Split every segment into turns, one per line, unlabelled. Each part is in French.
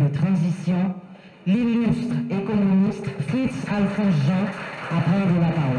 de transition, l'illustre économiste Fritz Alphonse Jean à prendre la parole.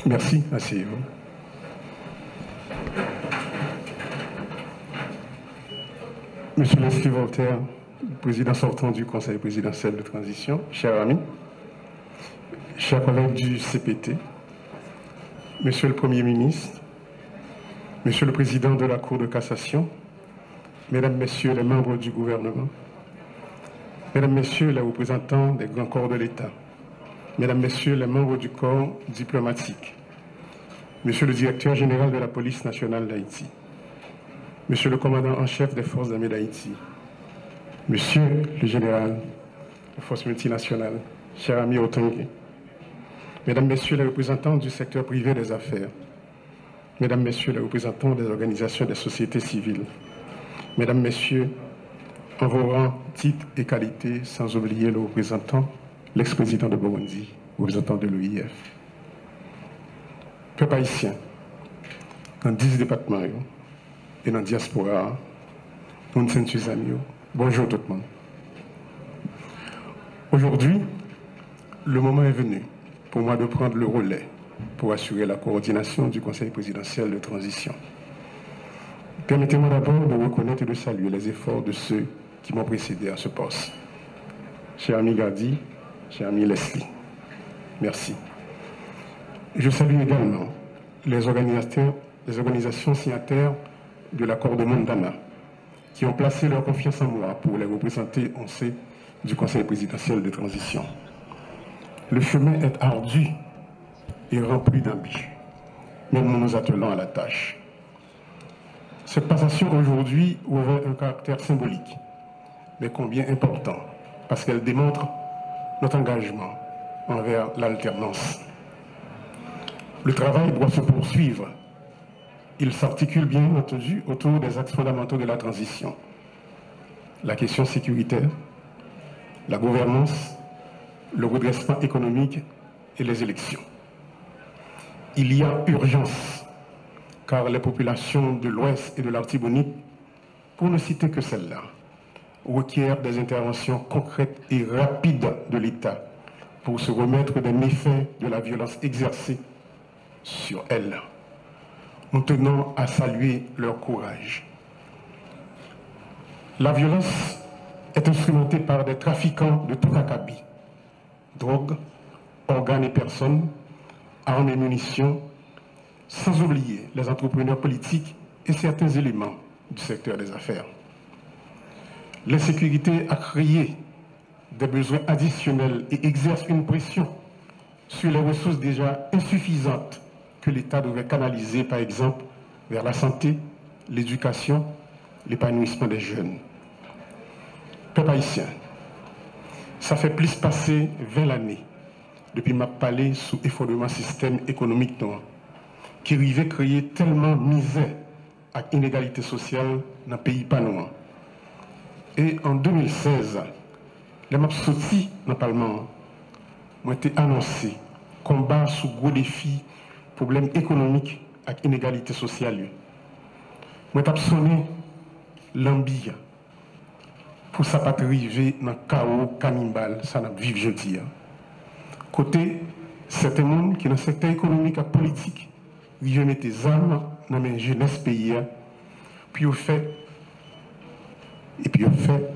Merci, asseyez-vous. Monsieur Leslie Voltaire, président sortant du Conseil présidentiel de transition, chers amis, chers collègues du CPT, Monsieur le Premier ministre, Monsieur le Président de la Cour de cassation, Mesdames, Messieurs les membres du gouvernement, Mesdames, Messieurs les représentants des grands corps de l'État, Mesdames, Messieurs les membres du corps diplomatique, Monsieur le Directeur général de la Police nationale d'Haïti, Monsieur le commandant en chef des forces armées d'Haïti, Monsieur le général des forces multinationales, cher ami Otongue, Mesdames, Messieurs les représentants du secteur privé des affaires, Mesdames, Messieurs les représentants des organisations des sociétés civiles, Mesdames, Messieurs, en vos rangs, titres et qualités, sans oublier le représentant, l'ex-président de Burundi, représentant de l'OIF. Peuple haïtien, dans 10 départements et dans la diaspora, nous sommes tous amis. Bonjour tout le monde. Aujourd'hui, le moment est venu pour moi de prendre le relais pour assurer la coordination du Conseil présidentiel de transition. Permettez-moi d'abord de reconnaître et de saluer les efforts de ceux qui m'ont précédé à ce poste. Cher ami Gardi, cher ami Leslie, merci. Je salue également les organisations signataires de l'accord de Mondana qui ont placé leur confiance en moi pour les représenter au sein du Conseil présidentiel de transition. Le chemin est ardu et rempli d'embûches, mais nous nous attelons à la tâche. Cette passation aujourd'hui revêt un caractère symbolique, mais combien important, parce qu'elle démontre notre engagement envers l'alternance. Le travail doit se poursuivre. Il s'articule bien entendu autour des axes fondamentaux de la transition. La question sécuritaire, la gouvernance, le redressement économique et les élections. Il y a urgence, car les populations de l'Ouest et de l'Artibonite, pour ne citer que celles-là, requièrent des interventions concrètes et rapides de l'État pour se remettre des méfaits de la violence exercée sur elles. Nous tenons à saluer leur courage. La violence est instrumentée par des trafiquants de tout acabit, drogue, organes et personnes, armes et munitions, sans oublier les entrepreneurs politiques et certains éléments du secteur des affaires. L'insécurité a créé des besoins additionnels et exerce une pression sur les ressources déjà insuffisantes que l'État devrait canaliser, par exemple, vers la santé, l'éducation, l'épanouissement des jeunes. Peuple haïtien, ça fait plus passer 20 années depuis ma palais sous effondrement système économique noir, qui arrivait créer tellement misère et inégalité sociale dans le pays pas noir. Et en 2016, les maps sortis dans le Parlement ont été annoncés combat sous gros défis, problèmes économiques et inégalité sociale. Moi, j'ai sonné l'ambition pour ça pas arriver dans le chaos cannibale, ça n'a vivre jeudi. Côté certains monde qui dans le secteur économique et politique, ils mettent des armes dans la jeunesse pays, puis au fait, et puis au fait,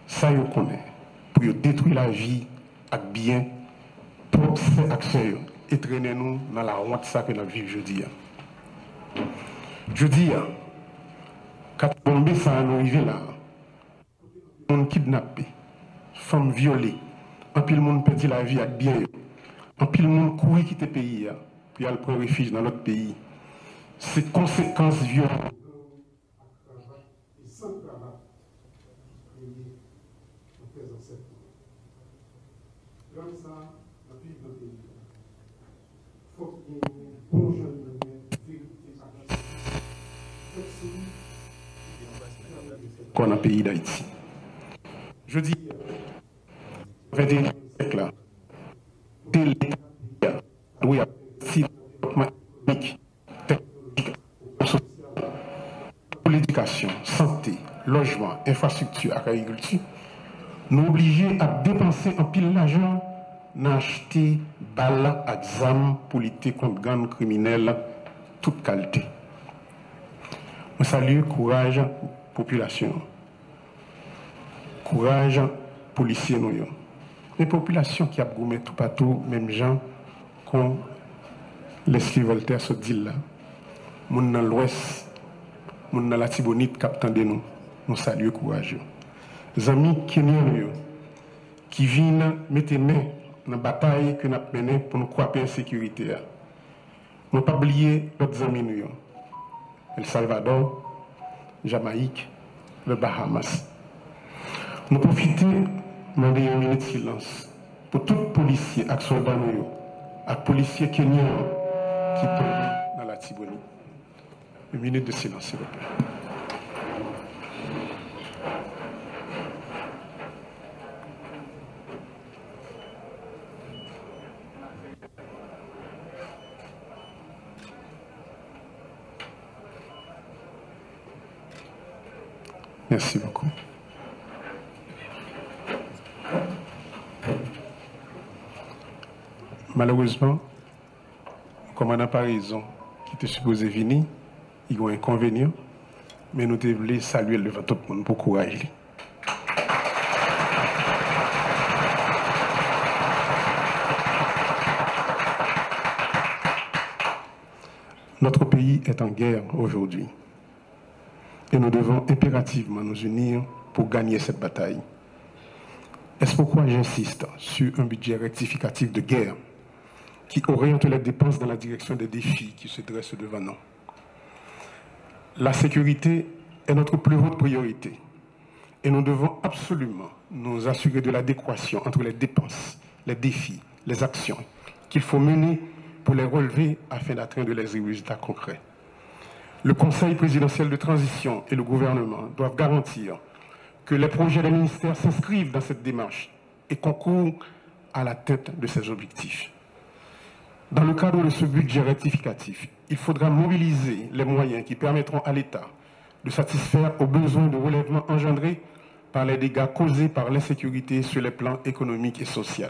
ça ils connaissent, pour détruire la vie avec bien, pour ces actions et traîner nous dans la honte ça que nous vivons jeudi. Jeudi, quand bombé ça nous arrive là, on kidnappé, femmes violées, en pile monde perdit la vie avec bien, en pile monde courir quitter le pays, puis aller prendre refuge dans notre pays. Ces conséquences violentes. Qu'on a pays d'Haïti. Je dis, 21e siècle là, oui, si pour l'éducation, santé, logement, infrastructure, agriculture, nous obligés à dépenser un pile d'argent dans acheter balles à examen pour lutter contre gangs criminels toute qualité. Je salue le courage de la population, courage policiers nous. Les populations qui a gommé tout partout, même gens, qu'on Leslie Voltaire se dit là, moun dans l'ouest, moun dans la Tibonite qui attendent nous, nous saluons courageux. Les amis kenyans qui viennent mettre main dans la bataille que nous avons menée pour nous croire en sécurité. Nous ne pas oublier d'autres amis nous. El Salvador, Jamaïque, le Bahamas. Nous profitons de une minute de silence pour tous les policiers et soldats et les policiers kenyans qui tombent dans la Tibonite. Une minute de silence, s'il vous plaît. Merci beaucoup. Malheureusement, comme on n'a pas raison qui était supposé venir, il y a un inconvénient, mais nous devons saluer devant tout le monde pour courage. Notre pays est en guerre aujourd'hui. Et nous devons impérativement nous unir pour gagner cette bataille. C'est pourquoi j'insiste sur un budget rectificatif de guerre qui oriente les dépenses dans la direction des défis qui se dressent devant nous. La sécurité est notre plus haute priorité et nous devons absolument nous assurer de l'adéquation entre les dépenses, les défis, les actions qu'il faut mener pour les relever afin d'atteindre les résultats concrets. Le Conseil présidentiel de transition et le gouvernement doivent garantir que les projets des ministères s'inscrivent dans cette démarche et concourent à l'atteinte de ces objectifs. Dans le cadre de ce budget rectificatif, il faudra mobiliser les moyens qui permettront à l'État de satisfaire aux besoins de relèvement engendrés par les dégâts causés par l'insécurité sur les plans économiques et sociaux.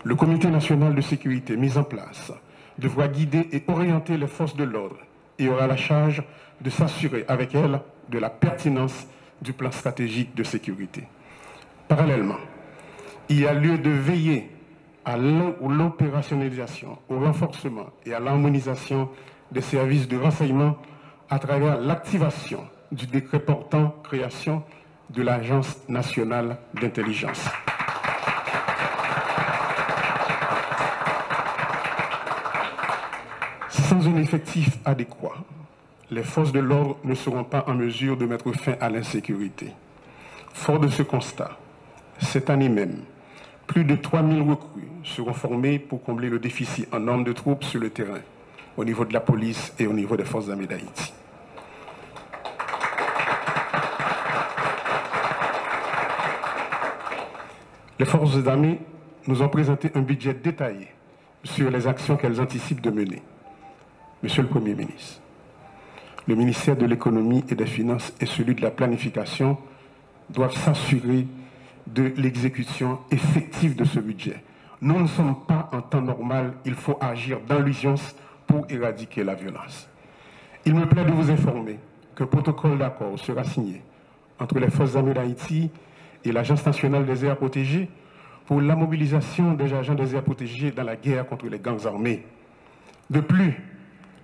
Le Comité national de sécurité mis en place devra guider et orienter les forces de l'ordre et aura la charge de s'assurer avec elles de la pertinence du plan stratégique de sécurité. Parallèlement, il y a lieu de veiller à l'opérationnalisation, au renforcement et à l'harmonisation des services de renseignement à travers l'activation du décret portant création de l'Agence nationale d'intelligence. Sans un effectif adéquat, les forces de l'ordre ne seront pas en mesure de mettre fin à l'insécurité. Fort de ce constat, cette année même, plus de 3000 recrues seront formées pour combler le déficit en nombre de troupes sur le terrain, au niveau de la police et au niveau des forces armées d'Haïti. Les forces armées nous ont présenté un budget détaillé sur les actions qu'elles anticipent de mener. Monsieur le Premier ministre, le ministère de l'économie et des finances et celui de la planification doivent s'assurer de l'exécution effective de ce budget. Nous ne sommes pas en temps normal, il faut agir dans l'urgence pour éradiquer la violence. Il me plaît de vous informer qu'un protocole d'accord sera signé entre les forces armées d'Haïti et l'Agence nationale des aires protégées pour la mobilisation des agents des aires protégées dans la guerre contre les gangs armés. De plus,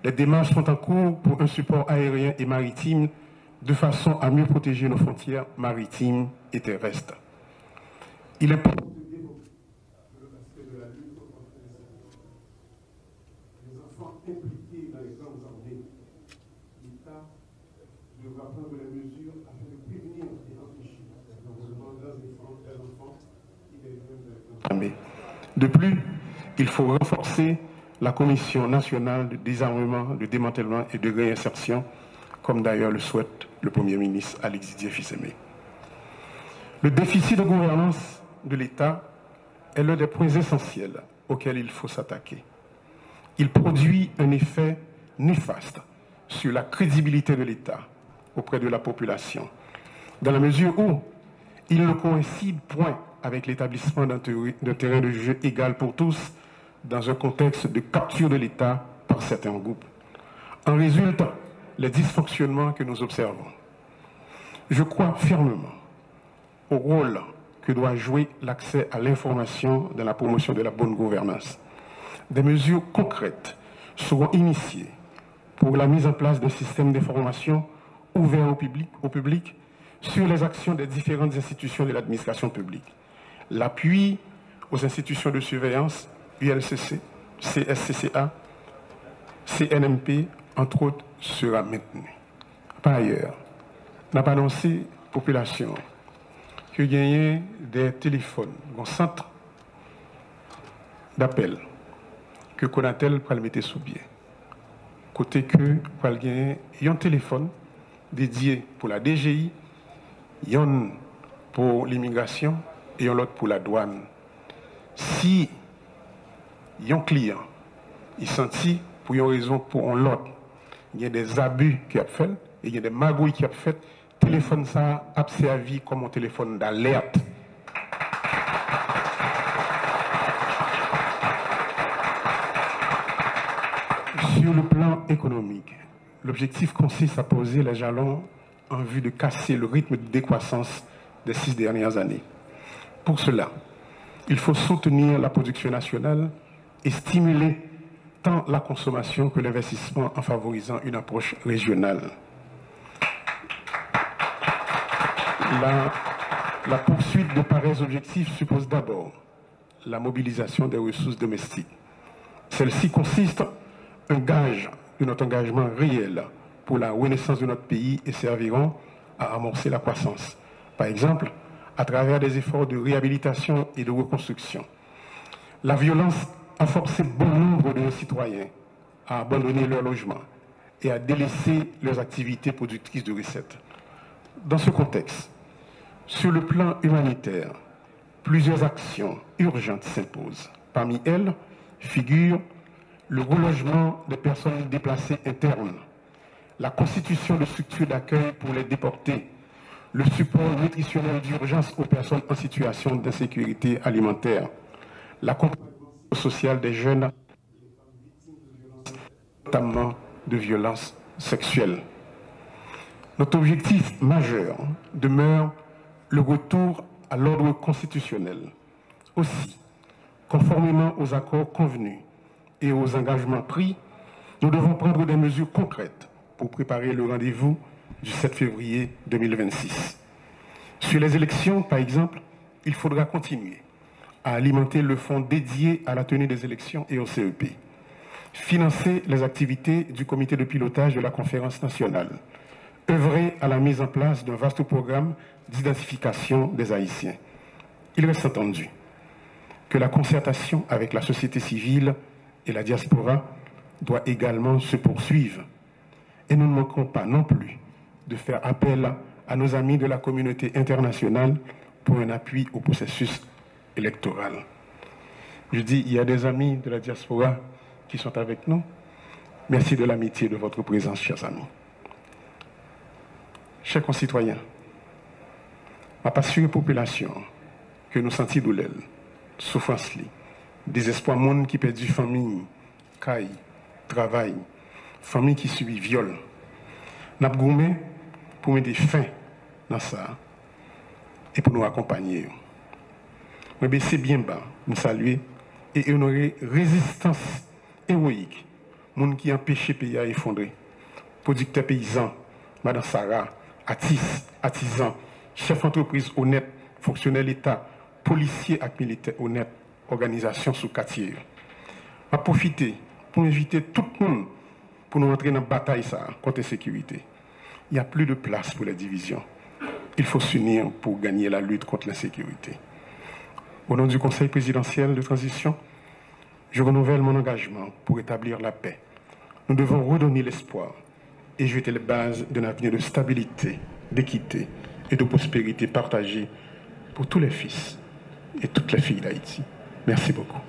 les démarches sont en cours pour un support aérien et maritime de façon à mieux protéger nos frontières maritimes et terrestres. Il est important de développer l'aspect de la lutte contre les enfants impliqués dans les gangs armés. L'État devra prendre les mesures afin de prévenir et empêcher l'enrôlement des enfants et des jeunes armés. De plus, il faut renforcer la Commission nationale de désarmement, de démantèlement et de réinsertion, comme d'ailleurs le souhaite le Premier ministre Alexis Didier-Fils-Aimé. Le déficit de gouvernance de l'État est l'un des points essentiels auxquels il faut s'attaquer. il produit un effet néfaste sur la crédibilité de l'État auprès de la population, dans la mesure où il ne coïncide point avec l'établissement d'un terrain de jeu égal pour tous dans un contexte de capture de l'État par certains groupes. En résultent les dysfonctionnements que nous observons. Je crois fermement au rôle que doit jouer l'accès à l'information dans la promotion de la bonne gouvernance. Des mesures concrètes seront initiées pour la mise en place d'un système d'information ouvert au public sur les actions des différentes institutions de l'administration publique. L'appui aux institutions de surveillance, ULCC, CSCCA, CNMP, entre autres, sera maintenu. Par ailleurs, on a annoncé à la population que gagner des téléphones, un centre d'appel que Konatel pour le mettre sous pied. Côté que pour gagner un téléphone dédié pour la DGI, un pour l'immigration et un autre pour la douane. Si un client il sentit pour une raison pour l'autre, il y a des abus qui a fait et il y a des magouilles qui a fait, téléphone ça a servi comme un téléphone d'alerte. Sur le plan économique, l'objectif consiste à poser les jalons en vue de casser le rythme de décroissance des 6 dernières années. Pour cela, il faut soutenir la production nationale et stimuler tant la consommation que l'investissement en favorisant une approche régionale. La poursuite de pareils objectifs suppose d'abord la mobilisation des ressources domestiques. Celle-ci consiste un gage de notre engagement réel pour la renaissance de notre pays et serviront à amorcer la croissance. Par exemple, à travers des efforts de réhabilitation et de reconstruction. La violence a forcé bon nombre de nos citoyens à abandonner leur logement et à délaisser leurs activités productrices de recettes. Dans ce contexte, sur le plan humanitaire, plusieurs actions urgentes s'imposent. Parmi elles figurent le relogement des personnes déplacées internes, la constitution de structures d'accueil pour les déportés, le support nutritionnel d'urgence aux personnes en situation d'insécurité alimentaire, l'accompagnement social des jeunes, notamment de violences sexuelles. Notre objectif majeur demeure le retour à l'ordre constitutionnel. Aussi, conformément aux accords convenus et aux engagements pris, nous devons prendre des mesures concrètes pour préparer le rendez-vous du 7 février 2026. Sur les élections, par exemple, il faudra continuer à alimenter le fonds dédié à la tenue des élections et au CEP, financer les activités du comité de pilotage de la conférence nationale, œuvrer à la mise en place d'un vaste programme d'identification des Haïtiens. Il reste entendu que la concertation avec la société civile et la diaspora doit également se poursuivre. Et nous ne manquerons pas non plus de faire appel à nos amis de la communauté internationale pour un appui au processus électoral. Je dis, il y a des amis de la diaspora qui sont avec nous. Merci de l'amitié de votre présence, chers amis. Chers concitoyens, ma passion population que nous sentons douleur, souffrance, désespoir, monde qui perd famille, caille, travail, famille qui subit viol. Nous avons pour mettre fin dans ça et pour nous accompagner. Mais c'est bien bas, nous saluer et honorer résistance héroïque, monde qui empêche le pays à effondrer. Producteurs paysans, Madame Sarah, artisans, chefs d'entreprise honnêtes, fonctionnaires d'État, policiers et militaires honnêtes, organisations sous quartier. Je vais profiter pour inviter tout le monde pour nous entrer dans la bataille contre la sécurité. Il n'y a plus de place pour les divisions. Il faut s'unir pour gagner la lutte contre l'insécurité. Au nom du Conseil présidentiel de transition, je renouvelle mon engagement pour établir la paix. Nous devons redonner l'espoir et jeter les bases d'un avenir de stabilité, d'équité et de prospérité partagée pour tous les fils et toutes les filles d'Haïti. Merci beaucoup.